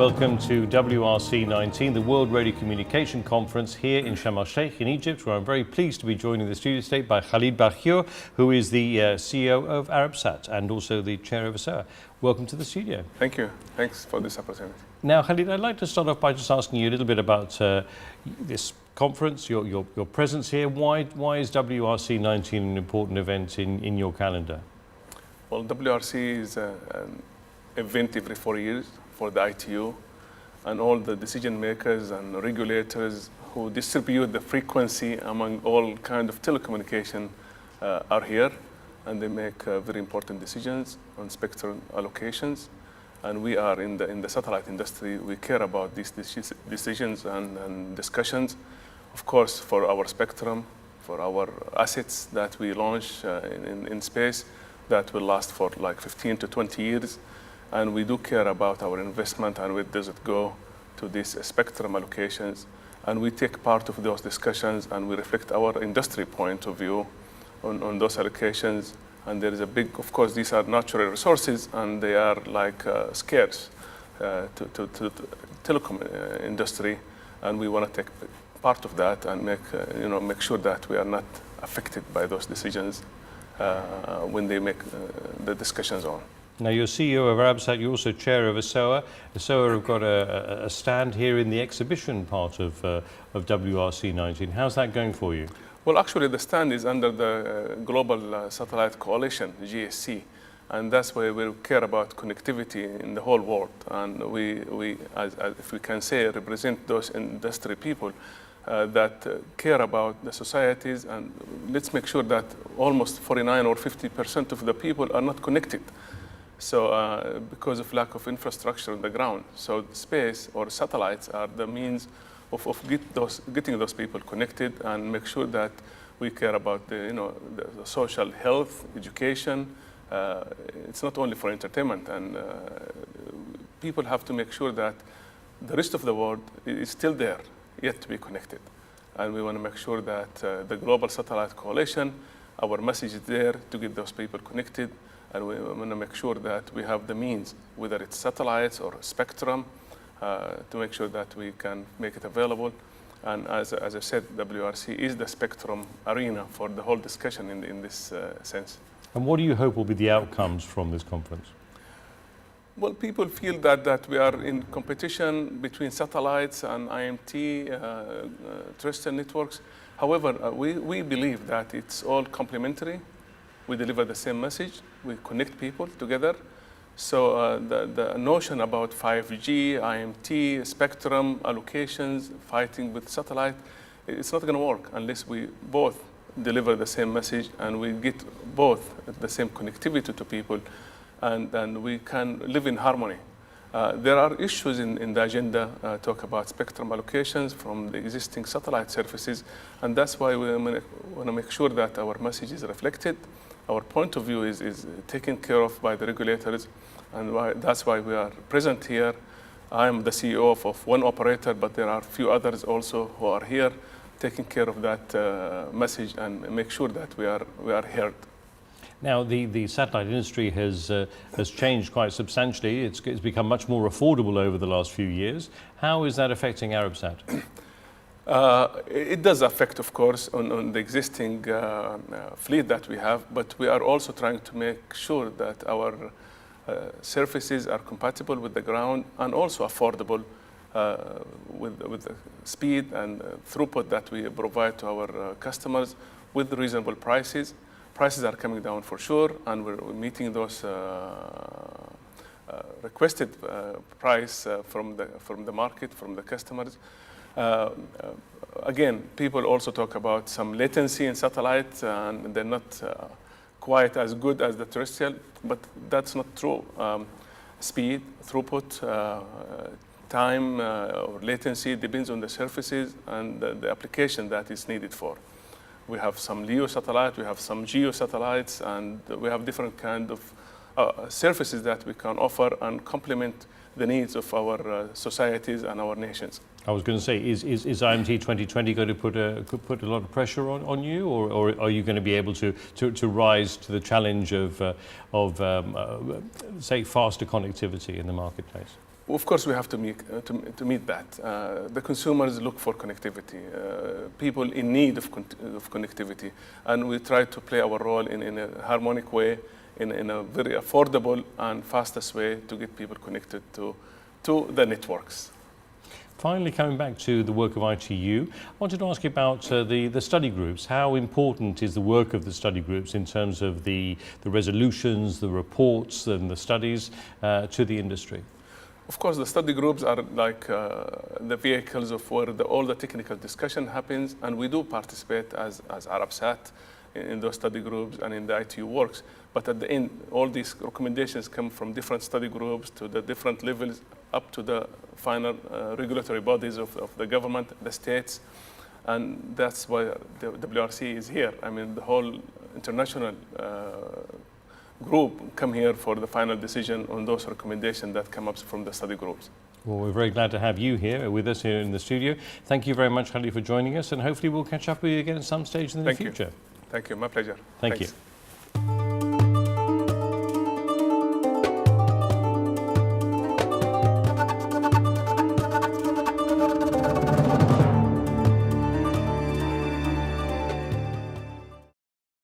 Welcome to WRC 19, the World Radiocommunication Conference here in Sharm el-Sheikh in Egypt, where I'm very pleased to be joined in the studio today by Khalid Balkheyour, who is the CEO of Arabsat and also the chair of ESOA. Welcome to the studio. Thank you. Thanks for this opportunity. Now, Khalid, I'd like to start off by just asking you a little bit about this conference, your presence here. Why is WRC 19 an important event in your calendar? Well, WRC is an event every 4 years for the ITU, and all the decision makers and regulators who distribute the frequency among all kind of telecommunication are here, and they make very important decisions on spectrum allocations. And we are in the satellite industry. We care about these decisions and discussions, of course, for our spectrum, for our assets that we launch in space that will last for like 15 to 20 years. And we do care about our investment and where does it go to these spectrum allocations. And we take part of those discussions and we reflect our industry point of view on those allocations. And there is a big, of course, these are natural resources and they are like scarce to telecom industry. And we want to take part of that and make sure that we are not affected by those decisions when they make the discussions on. Now, you're CEO of Arabsat, you're also chair of ESOA. ESOA have got a stand here in the exhibition part of WRC 19. How's that going for you? Well, actually, the stand is under the Global Satellite Coalition, GSC, and that's why we care about connectivity in the whole world. And we as if we can say, represent those industry people that care about the societies, and let's make sure that almost 49 or 50% of the people are not connected. So because of lack of infrastructure on the ground. So space or satellites are the means of getting those people connected and make sure that we care about the social health, education. It's not only for entertainment, and people have to make sure that the rest of the world is still there, yet to be connected. And we want to make sure that the Global Satellite Coalition, our message is there to get those people connected. And we want to make sure that we have the means, whether it's satellites or spectrum, to make sure that we can make it available. And as I said, WRC is the spectrum arena for the whole discussion in this sense. And what do you hope will be the outcomes from this conference? Well, people feel that we are in competition between satellites and IMT, terrestrial networks. However, we believe that it's all complementary. We deliver the same message. We connect people together. So the notion about 5G, IMT, spectrum, allocations, fighting with satellite, it's not going to work unless we both deliver the same message and we get both the same connectivity to people, and we can live in harmony. There are issues in the agenda, talk about spectrum allocations from the existing satellite services, and that's why we want to make sure that our message is reflected. Our point of view is taken care of by the regulators, and that's why we are present here. I am the CEO of one operator, but there are a few others also who are here taking care of that message and make sure that we are heard. Now, the satellite industry has changed quite substantially. It's become much more affordable over the last few years. How is that affecting Arabsat? It does affect, of course, on the existing fleet that we have, but we are also trying to make sure that our services are compatible with the ground and also affordable with the speed and throughput that we provide to our customers with reasonable prices. Prices are coming down for sure, and we're meeting those requested price from the market, from the customers. Again, people also talk about some latency in satellite, and they're not quite as good as the terrestrial, but that's not true. Speed, throughput, time, or latency depends on the surfaces and the application that is needed for. We have some LEO satellite, we have some GEO satellites, and we have different kind of services that we can offer and complement the needs of our societies and our nations. I was going to say, is IMT 2020 going to put a lot of pressure on you, or are you going to be able to rise to the challenge of say, faster connectivity in the marketplace? Of course, we have to meet that. The consumers look for connectivity, people in need of connectivity, and we try to play our role in a harmonic way, in a very affordable and fastest way to get people connected to the networks. Finally, coming back to the work of ITU, I wanted to ask you about the study groups. How important is the work of the study groups in terms of the resolutions, the reports and the studies to the industry? Of course, the study groups are like the vehicles of where all the technical discussion happens, and we do participate as Arabsat in those study groups and in the ITU works. But at the end, all these recommendations come from different study groups to the different levels up to the final regulatory bodies of the government, the states, and that's why the WRC is here. I mean, the whole international group come here for the final decision on those recommendations that come up from the study groups. Well, we're very glad to have you here with us here in the studio. Thank you very much, Khalid, for joining us, and hopefully we'll catch up with you again at some stage in the future. Thank you. My pleasure. Thanks. You.